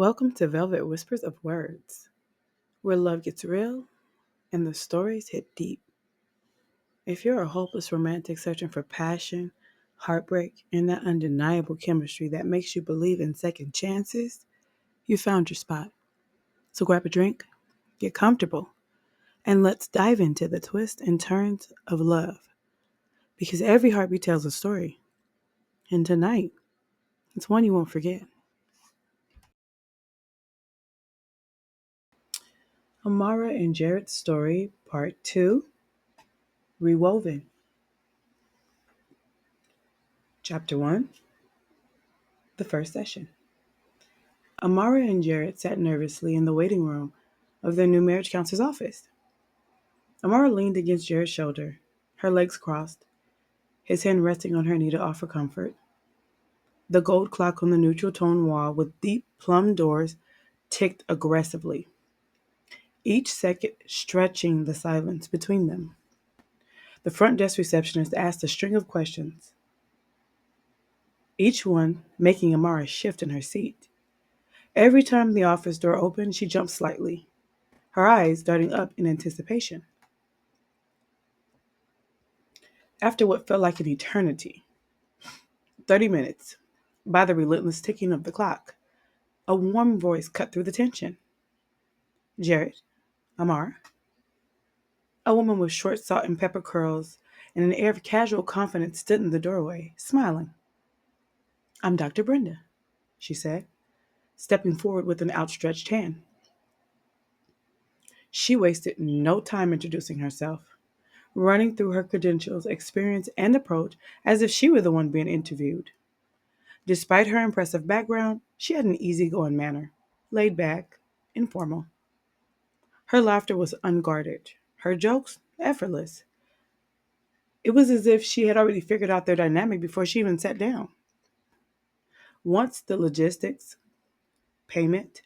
Welcome to Velvet Whispers of Words, where love gets real and the stories hit deep. If you're a hopeless romantic searching for passion, heartbreak, and that undeniable chemistry that makes you believe in second chances, you found your spot. So grab a drink, get comfortable, and let's dive into the twists and turns of love. Because every heartbeat tells a story, and tonight, it's one you won't forget. Amara and Jared's story, part 2, Rewoven. Chapter 1, the first session. Amara and Jared sat nervously in the waiting room of their new marriage counselor's office. Amara leaned against Jared's shoulder, her legs crossed, his hand resting on her knee to offer comfort. The gold clock on the neutral tone wall with deep plum doors ticked aggressively, each second stretching the silence between them. The front desk receptionist asked a string of questions, each one making Amara shift in her seat. Every time the office door opened, she jumped slightly, her eyes darting up in anticipation. After what felt like an eternity, 30 minutes, by the relentless ticking of the clock, a warm voice cut through the tension. Jared, Amar. A woman with short salt and pepper curls and an air of casual confidence stood in the doorway, smiling. I'm Dr. Brenda, she said, stepping forward with an outstretched hand. She wasted no time introducing herself, running through her credentials, experience, and approach as if she were the one being interviewed. Despite her impressive background, she had an easygoing manner, laid back, informal. Her laughter was unguarded, her jokes effortless. It was as if she had already figured out their dynamic before she even sat down. Once the logistics, payment,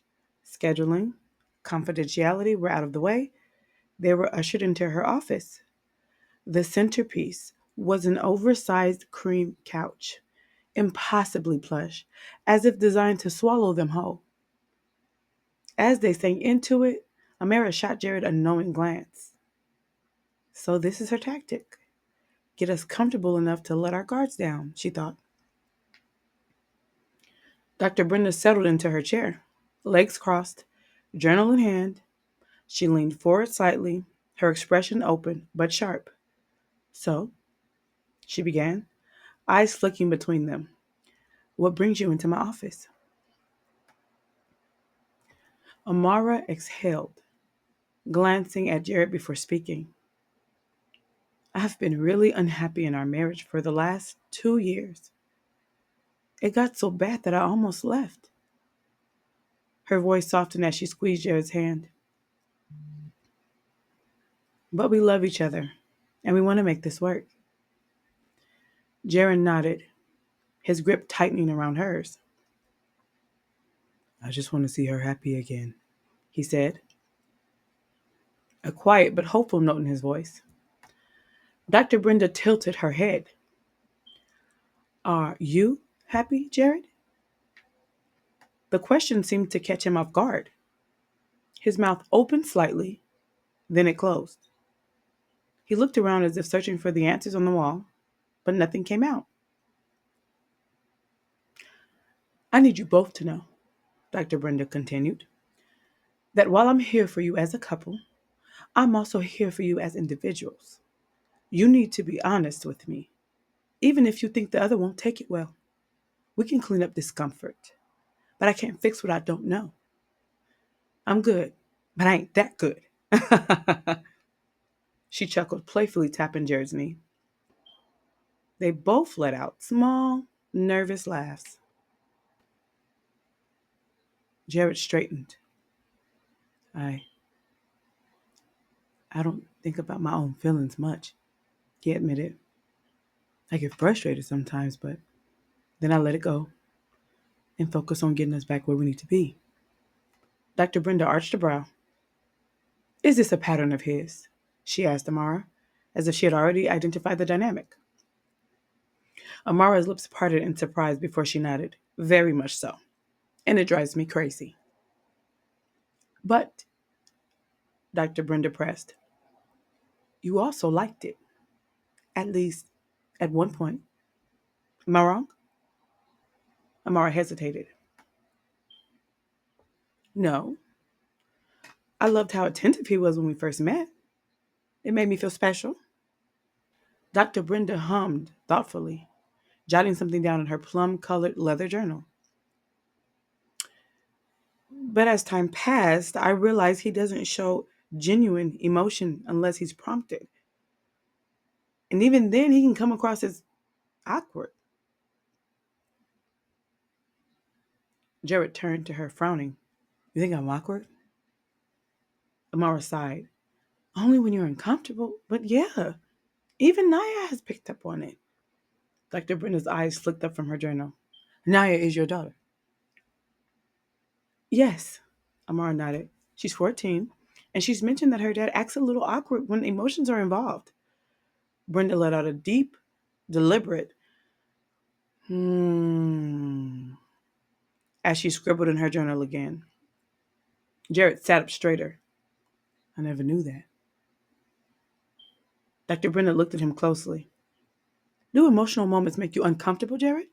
scheduling, confidentiality were out of the way, they were ushered into her office. The centerpiece was an oversized cream couch, impossibly plush, as if designed to swallow them whole. As they sank into it, Amara shot Jared a knowing glance. So this is her tactic. Get us comfortable enough to let our guards down, she thought. Dr. Brenda settled into her chair, legs crossed, journal in hand. She leaned forward slightly, her expression open but sharp. So, she began, eyes flicking between them. What brings you into my office? Amara exhaled, glancing at Jared before speaking. I've been really unhappy in our marriage for the last 2 years. It got so bad that I almost left. Her voice softened as she squeezed Jared's hand. But we love each other, and we want to make this work. Jared nodded, his grip tightening around hers. I just want to see her happy again, he said, a quiet but hopeful note in his voice. Dr. Brenda tilted her head. Are you happy, Jared? The question seemed to catch him off guard. His mouth opened slightly, then it closed. He looked around as if searching for the answers on the wall, but nothing came out. I need you both to know, Dr. Brenda continued, that while I'm here for you as a couple, I'm also here for you as individuals. You need to be honest with me, even if you think the other won't take it well. We can clean up discomfort, but I can't fix what I don't know. I'm good, but I ain't that good. She chuckled, playfully tapping Jared's knee. They both let out small, nervous laughs. Jared straightened. I I don't think about my own feelings much, he admitted. I get frustrated sometimes, but then I let it go and focus on getting us back where we need to be. Dr. Brenda arched a brow. Is this a pattern of his? She asked Amara, as if she had already identified the dynamic. Amara's lips parted in surprise before she nodded. Very much so. And it drives me crazy. But, Dr. Brenda pressed, you also liked it, at least at one point. Am I wrong? Amara hesitated. No, I loved how attentive he was when we first met. It made me feel special. Dr. Brenda hummed thoughtfully, jotting something down in her plum colored leather journal. But as time passed, I realized he doesn't show genuine emotion unless he's prompted. And even then, he can come across as awkward. Jared turned to her, frowning. You think I'm awkward? Amara sighed. Only when you're uncomfortable, but yeah, even Naya has picked up on it. Dr. Brenda's eyes flicked up from her journal. Naya is your daughter. Yes, Amara nodded. She's 14, and she's mentioned that her dad acts a little awkward when emotions are involved. Brenda let out a deep, deliberate as she scribbled in her journal again. Jared sat up straighter. I never knew that. Dr. Brenda looked at him closely. Do emotional moments make you uncomfortable, Jared?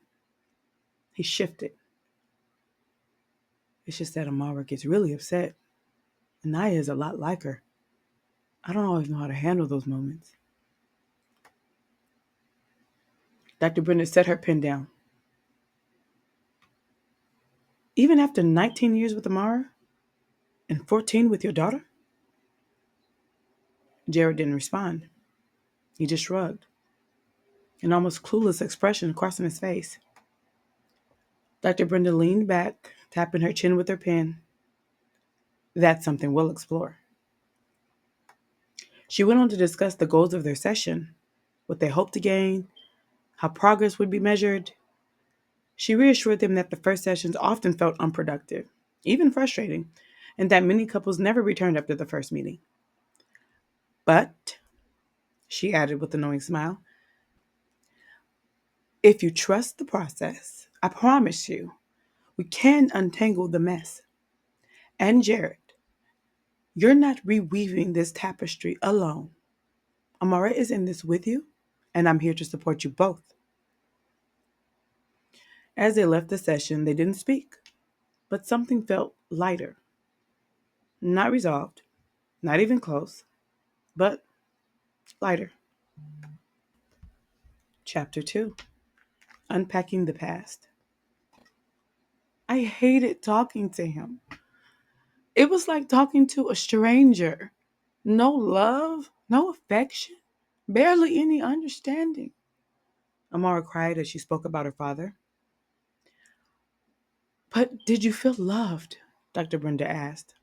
He shifted. It's just that Amara gets really upset, and Naya is a lot like her. I don't always know how to handle those moments. Dr. Brenda set her pen down. Even after 19 years with Amara and 14 with your daughter? Jared didn't respond. He just shrugged, an almost clueless expression crossing his face. Dr. Brenda leaned back, tapping her chin with her pen. That's something we'll explore. She went on to discuss the goals of their session, what they hoped to gain, how progress would be measured. She reassured them that the first sessions often felt unproductive, even frustrating, and that many couples never returned after the first meeting. But, she added with a knowing smile, if you trust the process, I promise you, we can untangle the mess. And Jared, you're not reweaving this tapestry alone. Amara is in this with you, and I'm here to support you both. As they left the session, they didn't speak, but something felt lighter. Not resolved, not even close, but lighter. Chapter 2, Unpacking the Past. I hated talking to him. It was like talking to a stranger. No love, no affection, barely any understanding. Amara cried as she spoke about her father. But did you feel loved? Dr. Brenda asked.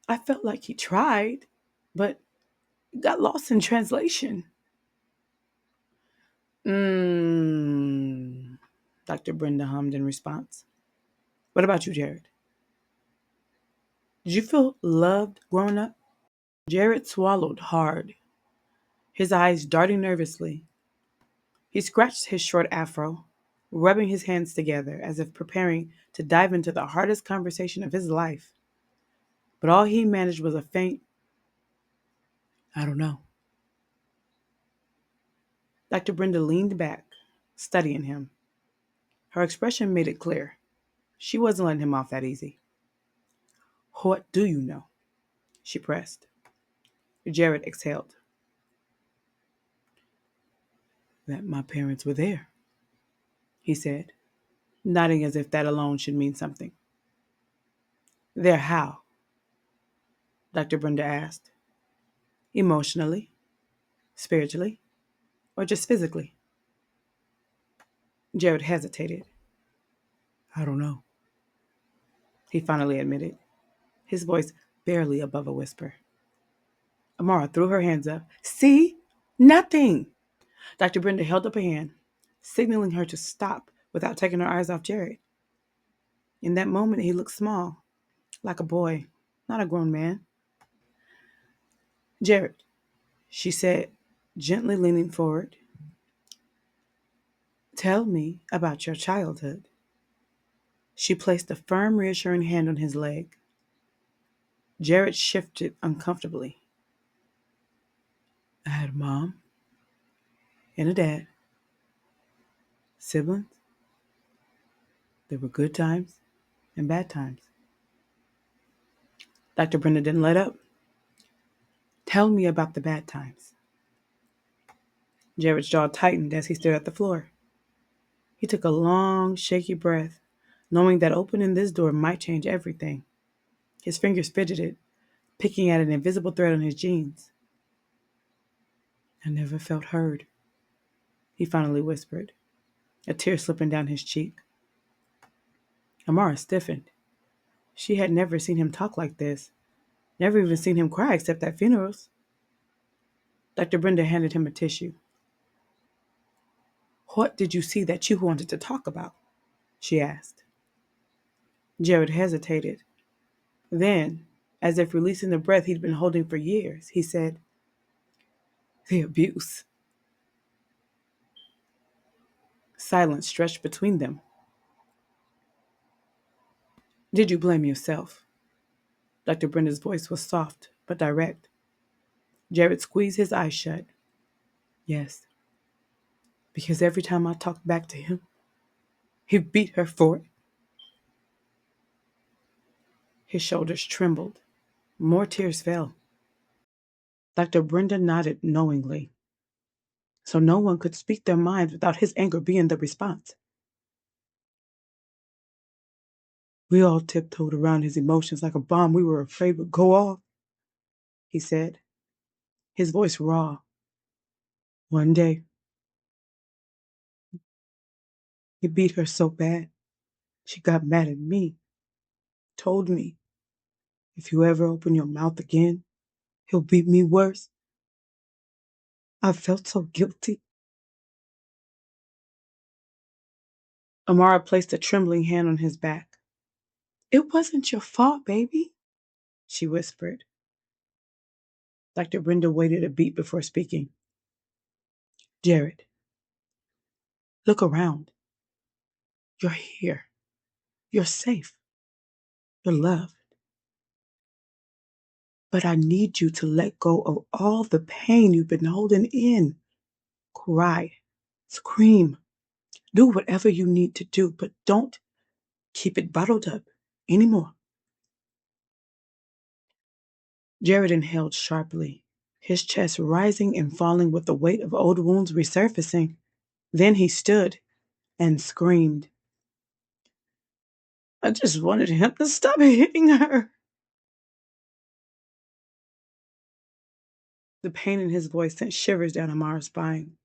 I felt like he tried, but got lost in translation. Mmm, Dr. Brenda hummed in response. What about you, Jared? Did you feel loved growing up? Jared swallowed hard, his eyes darting nervously. He scratched his short afro, rubbing his hands together as if preparing to dive into the hardest conversation of his life. But all he managed was a faint, I don't know. Dr. Brenda leaned back, studying him. Her expression made it clear. She wasn't letting him off that easy. What do you know? She pressed. Jared exhaled. That my parents were there, he said, nodding as if that alone should mean something. There how? Dr. Brenda asked. Emotionally, spiritually, or just physically? Jared hesitated. I don't know, he finally admitted, his voice barely above a whisper. Amara threw her hands up. See? Nothing! Dr. Brenda held up a hand, signaling her to stop without taking her eyes off Jared. In that moment, he looked small, like a boy, not a grown man. Jared, she said, gently leaning forward, tell me about your childhood. She placed a firm, reassuring hand on his leg. Jared shifted uncomfortably. I had a mom and a dad, siblings. There were good times and bad times. Dr. Brenda didn't let up. Tell me about the bad times. Jared's jaw tightened as he stared at the floor. He took a long, shaky breath, knowing that opening this door might change everything. His fingers fidgeted, picking at an invisible thread on his jeans. I never felt heard, he finally whispered, a tear slipping down his cheek. Amara stiffened. She had never seen him talk like this, never even seen him cry except at funerals. Dr. Brenda handed him a tissue. What did you see that you wanted to talk about? She asked. Jared hesitated. Then, as if releasing the breath he'd been holding for years, he said, the abuse. Silence stretched between them. Did you blame yourself? Dr. Brenda's voice was soft but direct. Jared squeezed his eyes shut. Yes, because every time I talked back to him, he beat her for it. His shoulders trembled. More tears fell. Dr. Brenda nodded knowingly, so no one could speak their minds without his anger being the response. We all tiptoed around his emotions like a bomb we were afraid would go off, he said, his voice raw. One day, he beat her so bad, she got mad at me, told me, if you ever open your mouth again, he'll beat me worse. I felt so guilty. Amara placed a trembling hand on his back. It wasn't your fault, baby, she whispered. Dr. Brenda waited a beat before speaking. Jared, look around. You're here. You're safe. You're loved. But I need you to let go of all the pain you've been holding in. Cry. Scream. Do whatever you need to do, but don't keep it bottled up anymore. Jared inhaled sharply, his chest rising and falling with the weight of old wounds resurfacing. Then he stood and screamed. I just wanted him to stop hitting her. The pain in his voice sent shivers down Amara's spine.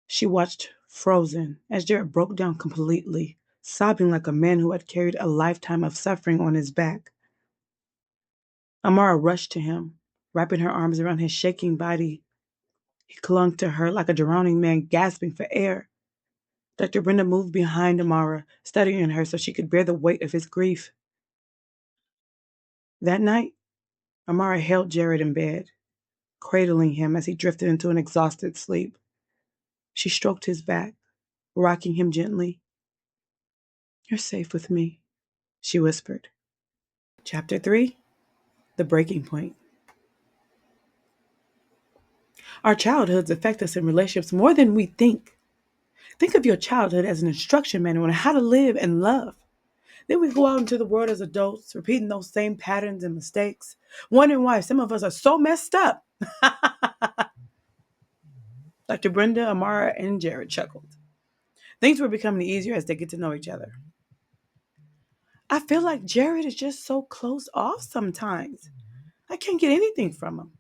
She watched frozen as Jared broke down completely, sobbing like a man who had carried a lifetime of suffering on his back. Amara rushed to him, wrapping her arms around his shaking body. He clung to her like a drowning man gasping for air. Dr. Brenda moved behind Amara, steadying her so she could bear the weight of his grief. That night, Amara held Jared in bed, cradling him as he drifted into an exhausted sleep. She stroked his back, rocking him gently. You're safe with me, she whispered. Chapter 3, The Breaking Point. Our childhoods affect us in relationships more than we think. Think of your childhood as an instruction manual on how to live and love. Then we go out into the world as adults, repeating those same patterns and mistakes, wondering why some of us are so messed up. Dr. Brenda, Amara, and Jared chuckled. Things were becoming easier as they get to know each other. I feel like Jared is just so closed off sometimes. I can't get anything from him.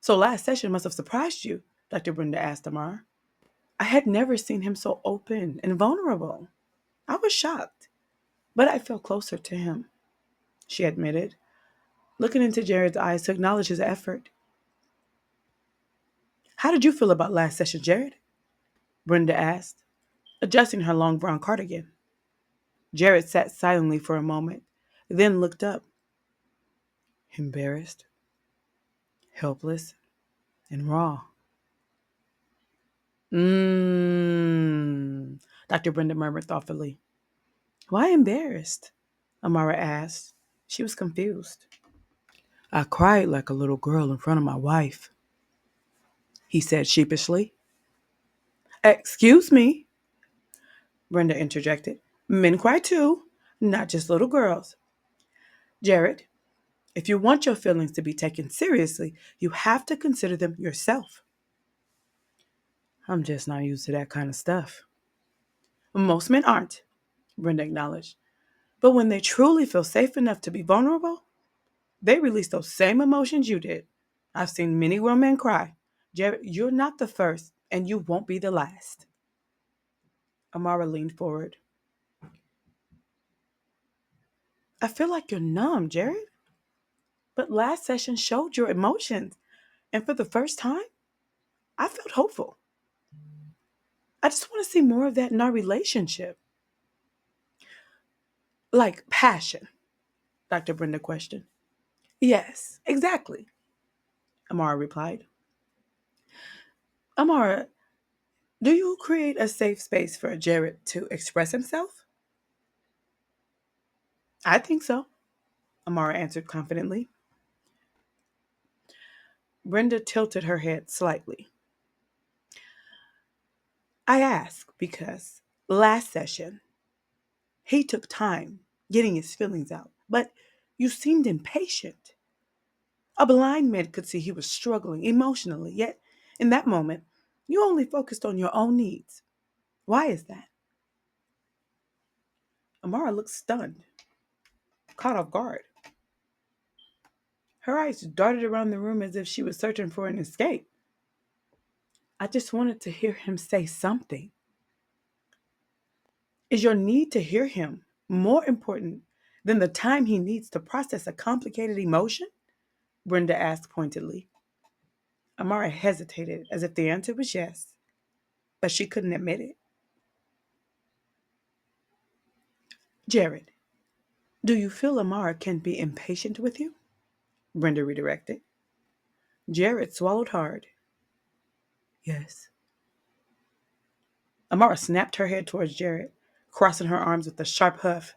So last session must have surprised you, Dr. Brenda asked Amara. I had never seen him so open and vulnerable. I was shocked, but I felt closer to him, she admitted, looking into Jared's eyes to acknowledge his effort. How did you feel about last session, Jared? Brenda asked, adjusting her long brown cardigan. Jared sat silently for a moment, then looked up. Embarrassed, helpless, and raw. Dr. Brenda murmured thoughtfully. Why embarrassed? Amara asked. She was confused. I cried like a little girl in front of my wife, he said sheepishly. Excuse me, Brenda interjected. Men cry too, not just little girls. Jared, if you want your feelings to be taken seriously, you have to consider them yourself. I'm just not used to that kind of stuff. Most men aren't, Brenda acknowledged. But when they truly feel safe enough to be vulnerable, they release those same emotions you did. I've seen many grown men cry. Jared, you're not the first, and you won't be the last. Amara leaned forward. I feel like you're numb, Jared. But last session showed your emotions, and for the first time, I felt hopeful. I just want to see more of that in our relationship. Like passion, Dr. Brenda questioned. Yes, exactly, Amara replied. Amara, do you create a safe space for Jared to express himself? I think so, Amara answered confidently. Brenda tilted her head slightly. I ask because last session he took time getting his feelings out, but you seemed impatient. A blind man could see he was struggling emotionally, yet in that moment, you only focused on your own needs. Why is that? Amara looked stunned, caught off guard. Her eyes darted around the room as if she was searching for an escape. I just wanted to hear him say something. Is your need to hear him more important than the time he needs to process a complicated emotion? Brenda asked pointedly. Amara hesitated as if the answer was yes, but she couldn't admit it. Jared, do you feel Amara can be impatient with you? Brenda redirected. Jared swallowed hard. Yes. Amara snapped her head towards Jared, crossing her arms with a sharp huff,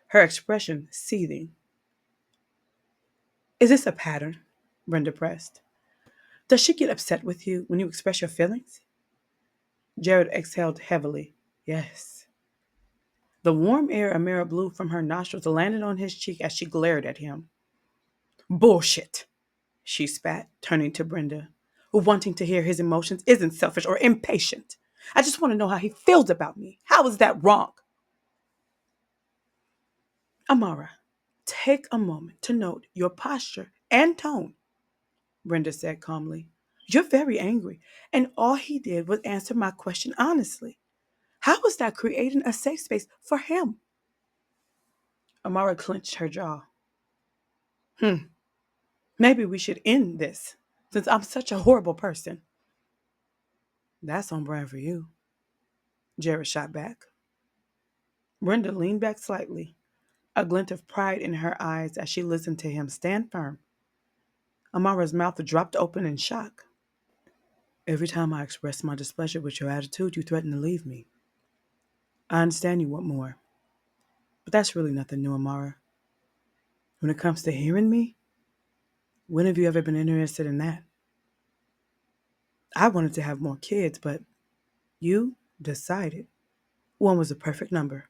her expression seething. Is this a pattern? Brenda pressed. Does she get upset with you when you express your feelings? Jared exhaled heavily. Yes. The warm air Amara blew from her nostrils landed on his cheek as she glared at him. Bullshit, she spat, turning to Brenda. Wanting to hear his emotions isn't selfish or impatient. I just want to know how he feels about me. How is that wrong? Amara, take a moment to note your posture and tone, Brenda said calmly. You're very angry, and all he did was answer my question honestly. How was that creating a safe space for him? Amara clenched her jaw. Hmm, maybe we should end this, since I'm such a horrible person. That's on brand for you, Jared shot back. Brenda leaned back slightly, a glint of pride in her eyes as she listened to him stand firm. Amara's mouth dropped open in shock. Every time I express my displeasure with your attitude, you threaten to leave me. I understand you want more, but that's really nothing new, Amara. When it comes to hearing me, when have you ever been interested in that? I wanted to have more kids, but you decided one was a perfect number.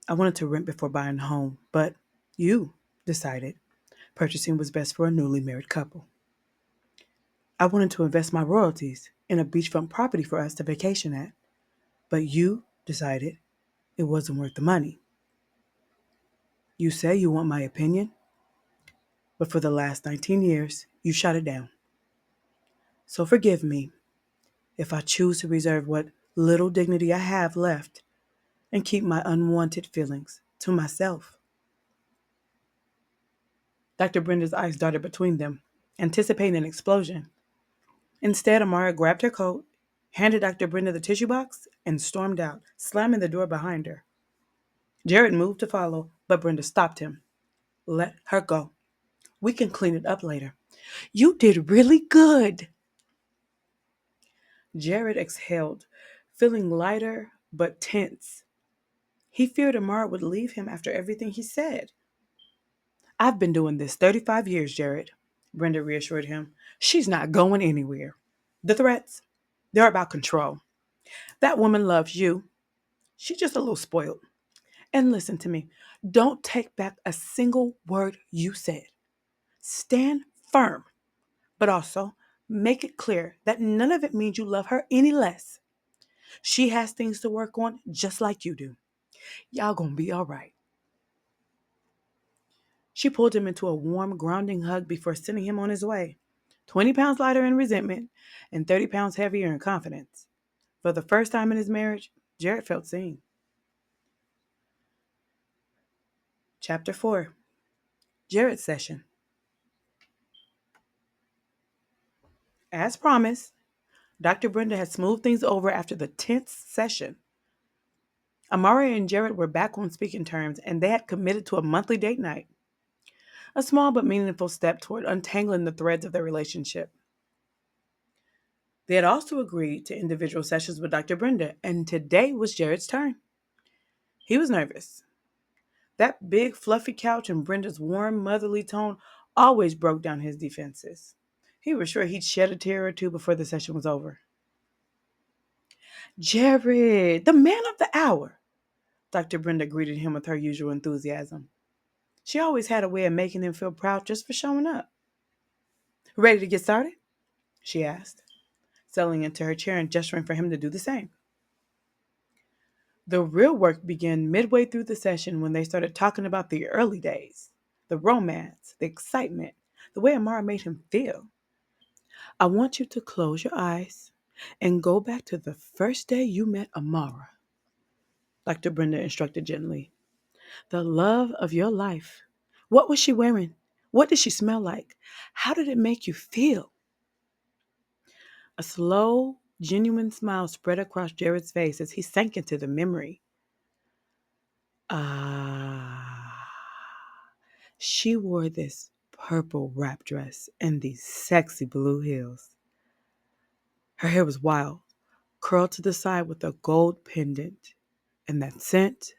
I wanted to rent before buying a home, but you decided purchasing was best for a newly married couple. I wanted to invest my royalties in a beachfront property for us to vacation at, but you decided it wasn't worth the money. You say you want my opinion, but for the last 19 years, you shot it down. So forgive me if I choose to reserve what little dignity I have left and keep my unwanted feelings to myself. Dr. Brenda's eyes darted between them, anticipating an explosion. Instead, Amara grabbed her coat, handed Dr. Brenda the tissue box, and stormed out, slamming the door behind her. Jared moved to follow, but Brenda stopped him. Let her go. We can clean it up later. You did really good. Jared exhaled, feeling lighter but tense. He feared Amara would leave him after everything he said. I've been doing this 35 years, Jared, Brenda reassured him. She's not going anywhere. The threats, they're about control. That woman loves you. She's just a little spoiled. And listen to me. Don't take back a single word you said. Stand firm, but also make it clear that none of it means you love her any less. She has things to work on just like you do. Y'all gonna be all right. She pulled him into a warm, grounding hug before sending him on his way. 20 pounds lighter in resentment and 30 pounds heavier in confidence. For the first time in his marriage, Jared felt seen. Chapter 4. Jared's Session. As promised, Dr. Brenda had smoothed things over after the 10th session. Amari and Jared were back on speaking terms, and they had committed to a monthly date night. A small but meaningful step toward untangling the threads of their relationship. They had also agreed to individual sessions with Dr. Brenda, and today was Jared's turn. He was nervous. That big, fluffy couch and Brenda's warm, motherly tone always broke down his defenses. He was sure he'd shed a tear or two before the session was over. Jared, the man of the hour, Dr. Brenda greeted him with her usual enthusiasm. She always had a way of making him feel proud just for showing up. Ready to get started? She asked, settling into her chair and gesturing for him to do the same. The real work began midway through the session when they started talking about the early days, the romance, the excitement, the way Amara made him feel. I want you to close your eyes and go back to the first day you met Amara, Dr. Brenda instructed gently. The love of your life. What was she wearing? What did she smell like? How did it make you feel? A slow, genuine smile spread across Jared's face as he sank into the memory. Ah, she wore this purple wrap dress and these sexy blue heels. Her hair was wild, curled to the side with a gold pendant, and that scent,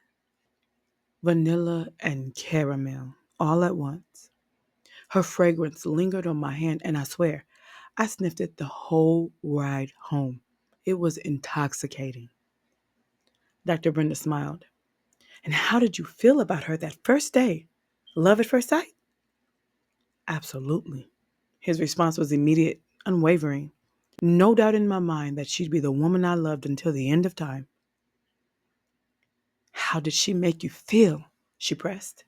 vanilla and caramel, all at once. Her fragrance lingered on my hand, and I swear, I sniffed it the whole ride home. It was intoxicating. Dr. Brenda smiled. And how did you feel about her that first day? Love at first sight? Absolutely. His response was immediate, unwavering. No doubt in my mind that she'd be the woman I loved until the end of time. How did she make you feel? She pressed.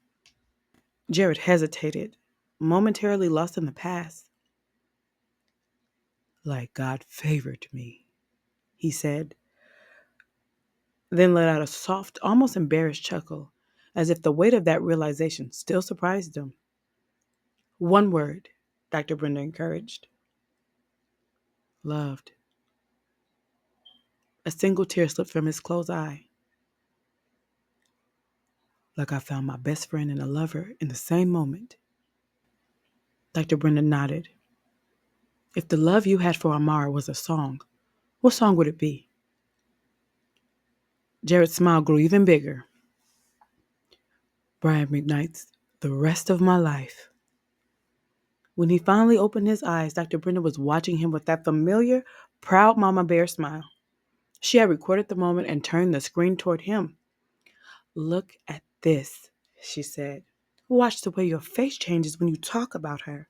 Jared hesitated, momentarily lost in the past. Like God favored me, he said, then let out a soft, almost embarrassed chuckle, as if the weight of that realization still surprised him. One word, Dr. Brenda encouraged. Loved. A single tear slipped from his closed eye. Like I found my best friend and a lover in the same moment. Dr. Brenda nodded. If the love you had for Amara was a song, what song would it be? Jared's smile grew even bigger. Brian McKnight's The Rest of My Life. When he finally opened his eyes, Dr. Brenda was watching him with that familiar, proud mama bear smile. She had recorded the moment and turned the screen toward him. Look at this, she said. Watch the way your face changes when you talk about her.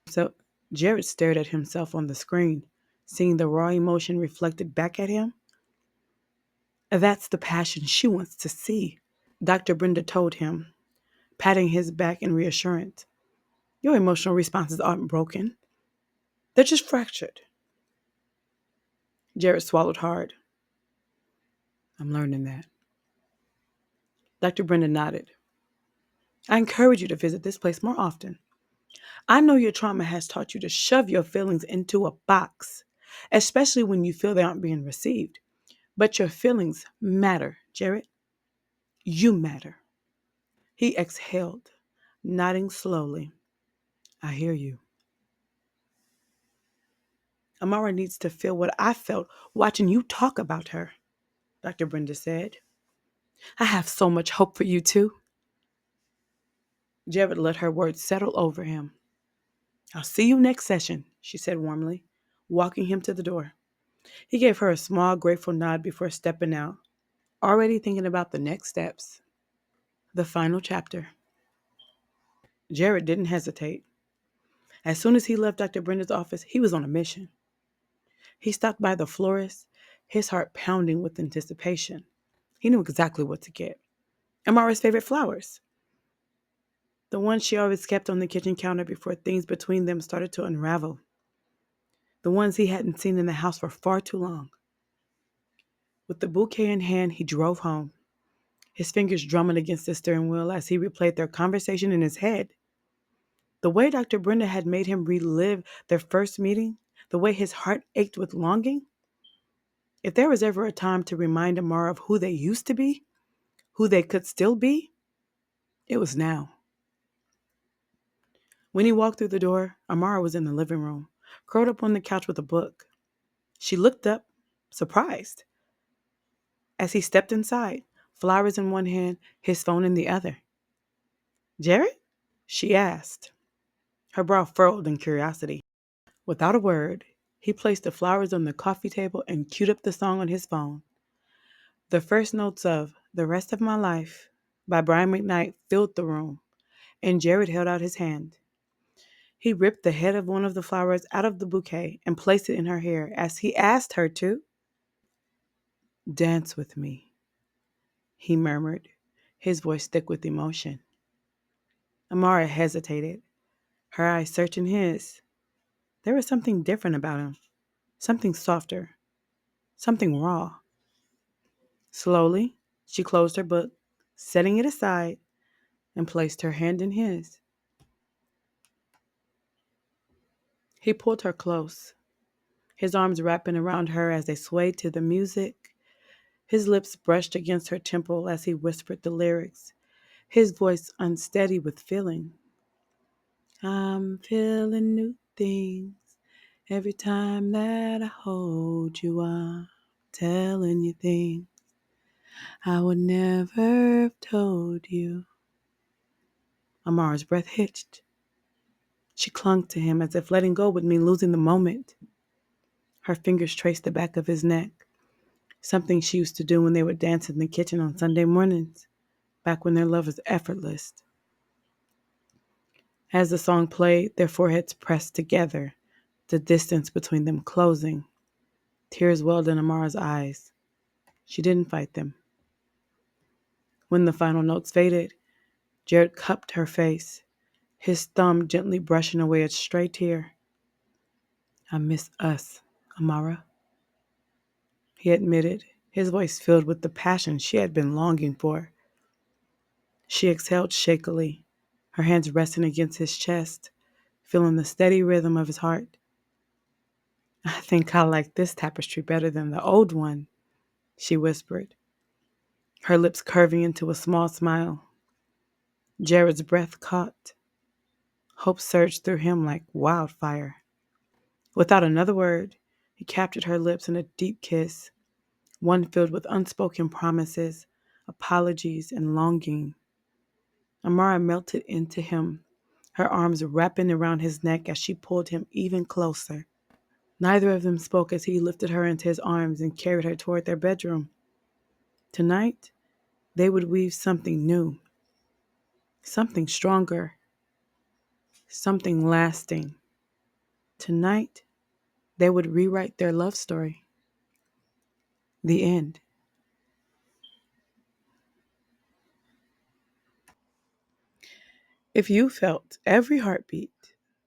So Jared stared at himself on the screen, seeing the raw emotion reflected back at him. That's the passion she wants to see, Dr. Brenda told him, patting his back in reassurance. Your emotional responses aren't broken. They're just fractured. Jared swallowed hard. I'm learning that. Dr. Brenda nodded. I encourage you to visit this place more often. I know your trauma has taught you to shove your feelings into a box, especially when you feel they aren't being received. But your feelings matter, Jared. You matter. He exhaled, nodding slowly. I hear you. Amara needs to feel what I felt watching you talk about her, Dr. Brenda said. I have so much hope for you, too. Jared let her words settle over him. I'll see you next session, she said warmly, walking him to the door. He gave her a small, grateful nod before stepping out, already thinking about the next steps. The final chapter. Jared didn't hesitate. As soon as he left Dr. Brenda's office, he was on a mission. He stopped by the florist, his heart pounding with anticipation. He knew exactly what to get. Amara's favorite flowers. The ones she always kept on the kitchen counter before things between them started to unravel. The ones he hadn't seen in the house for far too long. With the bouquet in hand, he drove home, his fingers drumming against the steering wheel as he replayed their conversation in his head. The way Dr. Brenda had made him relive their first meeting, the way his heart ached with longing. If there was ever a time to remind Amara of who they used to be, who they could still be, it was now. When he walked through the door, Amara was in the living room, curled up on the couch with a book. She looked up, surprised, as he stepped inside, flowers in one hand, his phone in the other. Jared? She asked, her brow furrowed in curiosity. Without a word, he placed the flowers on the coffee table and queued up the song on his phone. The first notes of The Rest of My Life by Brian McKnight filled the room, and Jared held out his hand. He ripped the head of one of the flowers out of the bouquet and placed it in her hair as he asked her to dance with me, he murmured, his voice thick with emotion. Amara hesitated, her eyes searching his. There was something different about him, something softer, something raw. Slowly, she closed her book, setting it aside, and placed her hand in his. He pulled her close, his arms wrapping around her as they swayed to the music. His lips brushed against her temple as he whispered the lyrics, his voice unsteady with feeling. I'm feeling new things every time that I hold you. I'm telling you things I would never have told you. Amara's breath hitched. She clung to him as if letting go would mean losing the moment. Her fingers traced the back of his neck, something she used to do when they would dance in the kitchen on Sunday mornings, back when their love was effortless. As the song played, their foreheads pressed together, the distance between them closing. Tears welled in Amara's eyes. She didn't fight them. When the final notes faded, Jared cupped her face, his thumb gently brushing away a stray tear. I miss us, Amara, he admitted, his voice filled with the passion she had been longing for. She exhaled shakily, her hands resting against his chest, feeling the steady rhythm of his heart. I think I like this tapestry better than the old one, she whispered, her lips curving into a small smile. Jared's breath caught. Hope surged through him like wildfire. Without another word, he captured her lips in a deep kiss, one filled with unspoken promises, apologies, and longing. Amara melted into him, her arms wrapping around his neck as she pulled him even closer. Neither of them spoke as he lifted her into his arms and carried her toward their bedroom. Tonight, they would weave something new, something stronger, something lasting. Tonight, they would rewrite their love story. The end. If you felt every heartbeat,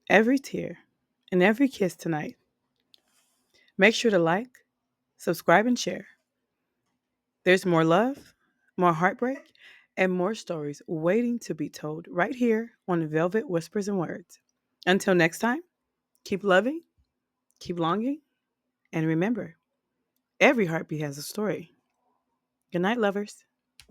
every tear, and every kiss tonight, make sure to like, subscribe, and share. There's more love, more heartbreak, and more stories waiting to be told right here on Velvet Whispers and Words. Until next time, keep loving, keep longing, and remember, every heartbeat has a story. Good night, lovers.